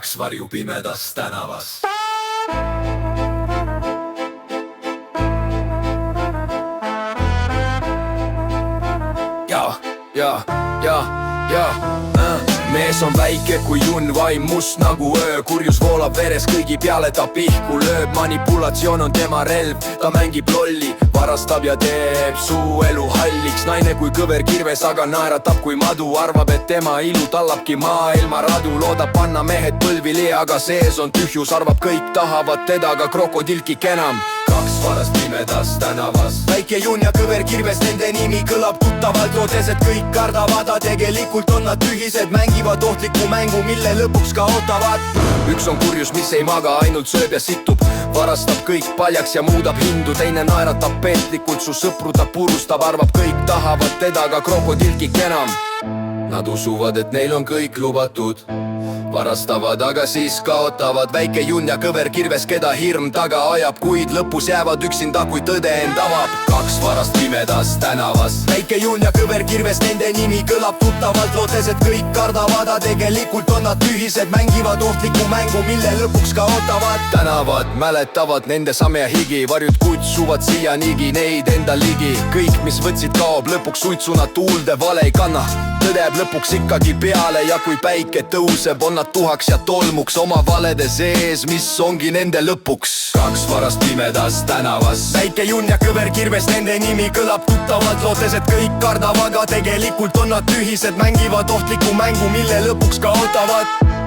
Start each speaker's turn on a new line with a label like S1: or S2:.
S1: kaks varju pimedas tänavas. Mees on väike kui junn, vaim must nagu öö. Kurjus voolab veres kõigi peale, ta pihku lööb. Manipulatsioon on tema relv, ta mängib lolli, varastab ja teeb su elu halliks. Naine kui kõver kirves, aga naeratab kui madu. Arvab, et tema ilu tallabki maailma radu. Loodab panna mehed põlvili, aga sees on tühjus. Arvab, kõik tahavad teda, aga krokodilkik enam. Kaks varast pimedas tänavas. Väike junn ja kõver kirves, nende nimi kõlab tuttavalt. Loodes, et kõik kardavad, tegelikult on nad tühised. Mängivad ohtliku mängu, mille lõpuks kaotavad. Üks on kurjus, mis ei maga, ainult sööb ja situb. Varastab kõik paljaks ja muudab hindu. Teine naeratab petlikult, su sõpru ta purustab. Arvab, kõik tahavad teda, aga krokodilkik enam. Nad usuvad, et neil on kõik lubatud. Varastavad, aga siis kaotavad. Väike junn ja kõver kirves, keda hirm taga ajab. Kuid lõpus jäävad üksinda, kui tõde end avab. Kaks varast pimedas tänavas. Väike junn ja kõver kirves, nende nimi kõlab tuttavalt. Loodes, et kõik kardavad, tegelikult on nad tühised. Mängivad ohtliku mängu, mille lõpuks kaotavad. Tänavad mäletavad nende same ja higi. Varjud kutsuvad siianigi neid enda ligi. Kõik, mis võtsid, kaob lõpuks suitsuna tuulde. Vale ei kanna, tõde jääb lõpuks ikkagi peale. Ja kui päike tõuseb, on nad tuhaks ja tolmuks oma valede sees, mis ongi nende lõpuks. Kaks varast pimedas tänavas. Väike junn ja kõver kirves, nende nimi kõlab tuttavalt. Loodes, et kõik kardavad, aga tegelikult on nad tühised. Mängivad ohtliku mängu, mille lõpuks kaotavad.